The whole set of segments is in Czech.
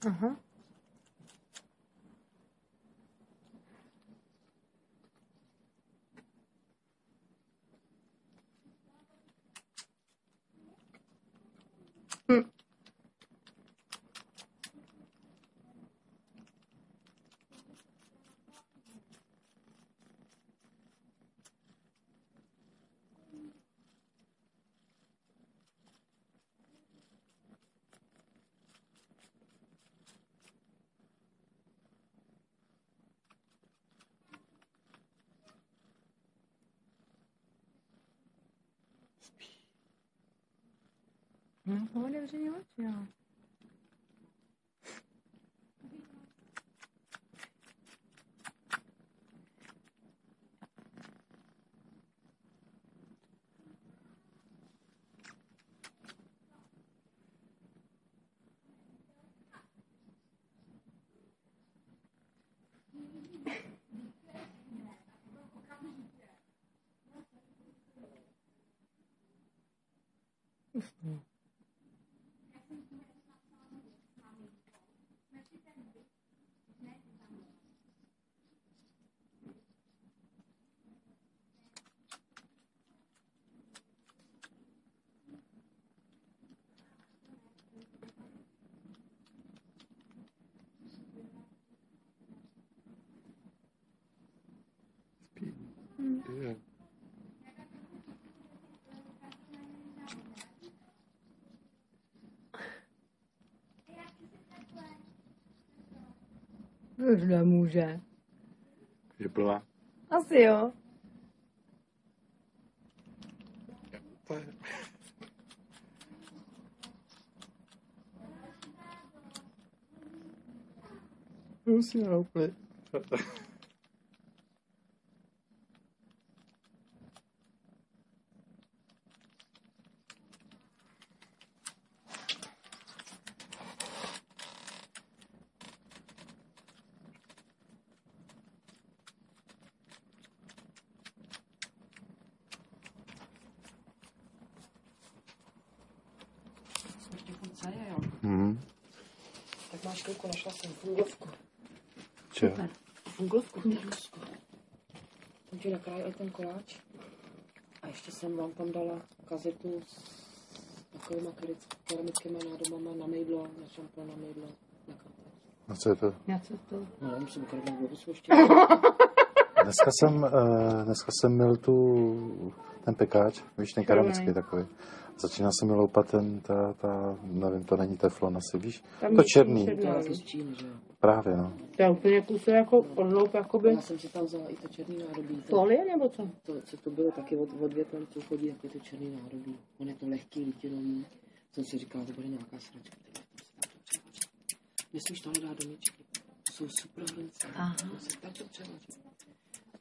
Aha. Otevřeně oči, jo. Yeah. Už nemůže. Je plná. Asi jo. To je. Musím úplně. Tak máš chvilku, našla jsem funglovku. Čeho? Funglovku v termosku. Jsem ti nakrájel i ten koláč. A ještě jsem vám tam dala kazetu s takovýma keramickýma nádobama na mejdlo, na šampon, na mejdlo, na kafe. A co je to? Já co to? No, nevím, jsem ukradla globus ještě. Dneska jsem měl ten pekáč, víš, ten keramický takový. Začíná se mi loupat nevím, to není teflon asi, víš? Tam to černý. To je taky z Číny, že jo? Právě, no. To je úplně kusy jako odloup, jakoby. Já jsem si tam vzala i to černý nádobí. Folie nebo co? Co to bylo taky od Větnamců chodí, jako to černý nádobí. On je to lehký, litinový. Jsem si říkala, to bude nějaká sračka. Nesmíš tohle dát do myčky. To jsou super hrnce. To se tak to převaří.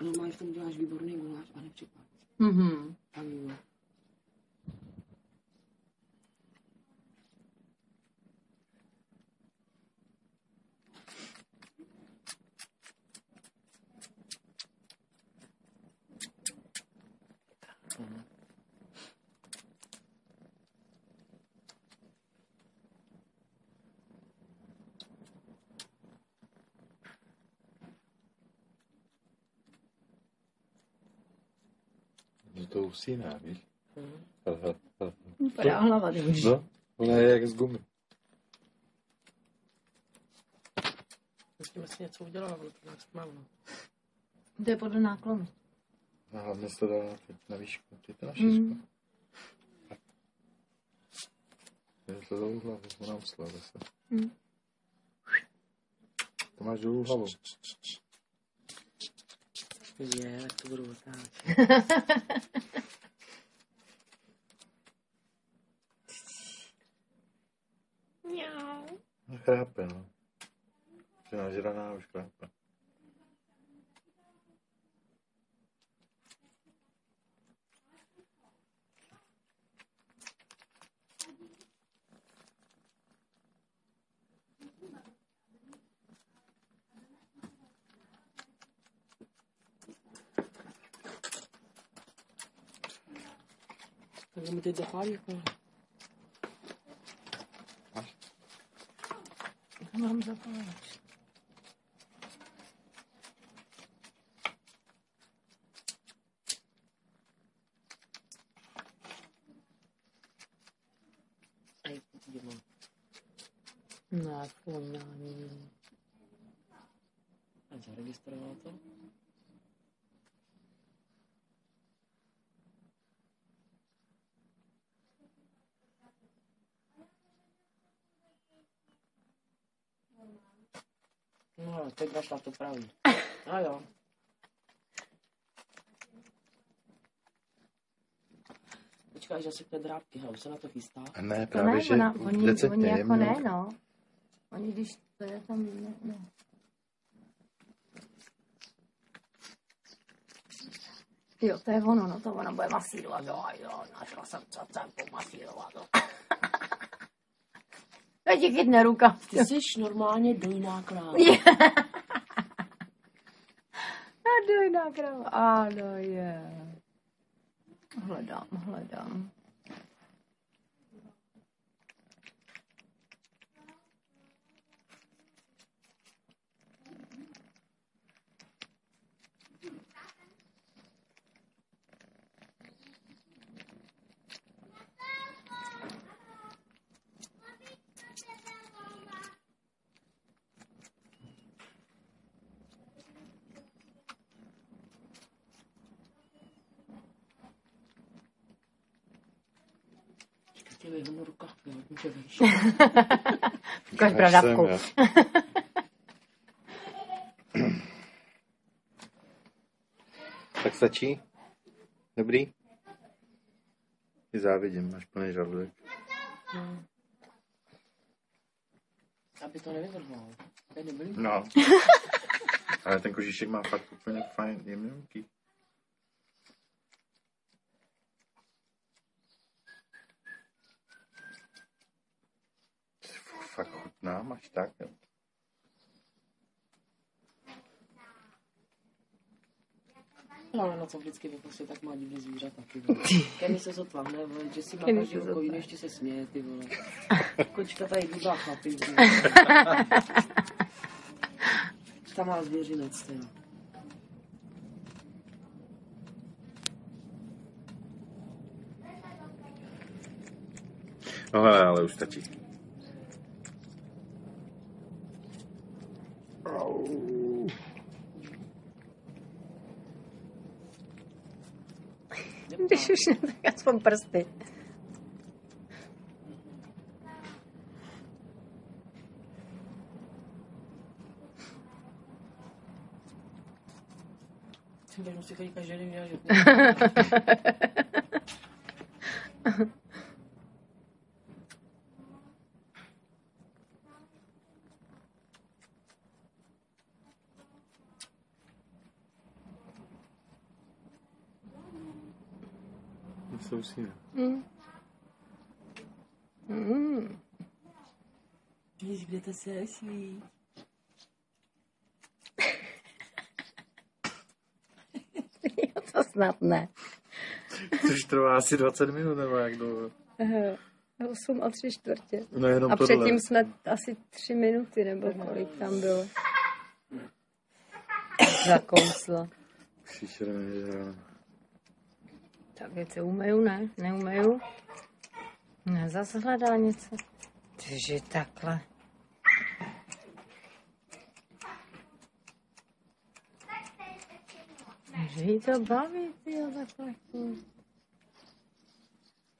A normálně v tom děláš výborný guláš a nepřipad. A jo. To usíná, víš? Vypadá hlava, víš. No, ona je jak z gumy. S tím asi něco udělala, ale to nás mám. To je podle náklonu. A hlavně se to dala na výšku. Ty to na šířku. Je to dolů hlavu, ona usla zase. To máš dolů hlavu. Je, tak to budu otáčet. Chrápe, no. Že nažraná už chrápe. Tak mi teď zapálí, jako. Mám zapáleč. Ej, vidím. No, funální. A zaregistrovala to? No ale teď našla to pravý. A jo. Počkej, že se drápky, hele, už se na to chystá. Ne, To právě, ne, že oni decentně, jako jemně. ne, no. Oni když to je tam, ne. Jo, to je ono, no to ona bude masírovat, jo, našla jsem, co jsem pomasírovat, jo. Teď ti chytne ruka. Ty jsi normálně dojná kráva. A dojná kráva, ano, je. Hledám. Tě vyhnu ruka, jo, může vejš. Ukaž bradavku. Tak stačí? Dobrý? Ty závidím, máš plný žaludek. Aby to nevyvrhlo. To je dobrý. No. Ale ten kožíšek má fakt úplně fajn, jemňonký. Fakt chutná, máš tak, jo. No, ale na co vždycky vypustí, tak má divný zvířata, ty vole. Kenny se zotvahne, vole, že si má Kenny každý se rukou, zotvahne. ještě se směje, ty vole. Kočka tady dýbá chlapy, tam má zvěřinec, ty jo. No hele, ale už stačí. Když už ne, tak aspoň prsty. Ty musí chodit každý den dělat, že? Jsou si. Víš, kde to se svý? Jo, to snad ne. Což trvá asi 20 minut, nebo jak dlouho. 8 a 3/4. No jenom A tohle. předtím jsme asi 3 minuty, nebo kolik tam bylo. Zakousla. Příšerné, že... Tak věci umeju, ne? Neumeju. Ne, zase hledá něco. Tyže takhle. Že jí to baví, tyjo, takhle.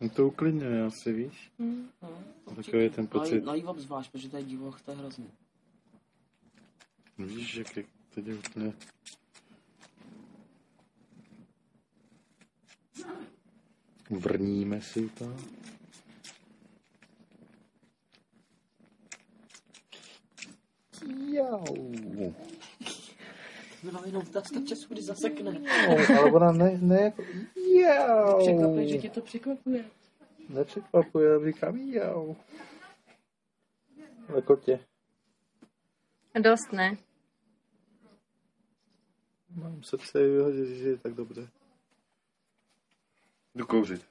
On to uklidňuje asi, víš? Takový je ten pocit. No jí obzvlášť, protože to je divoch, to je hrozný. Víš, jak je teď úplně... Vrníme si to. Jau. No jenom vtázka času, kdy zasekne. No, ale ona ne jako... Jau. Překvapuje, že tě to překvapuje. Nepřekvapuje, já říkám jau. Ale kotě. Dost, ne? Mám srdce vyhodit, že je tak dobře. Jdu kouřit.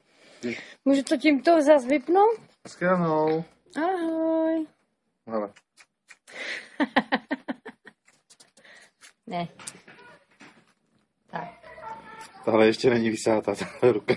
Můžu to tímto zase vypnout? Shledanou. Ahoj. Hele. Ne. Tak. Tahle ještě není vysátá, tahle ruka.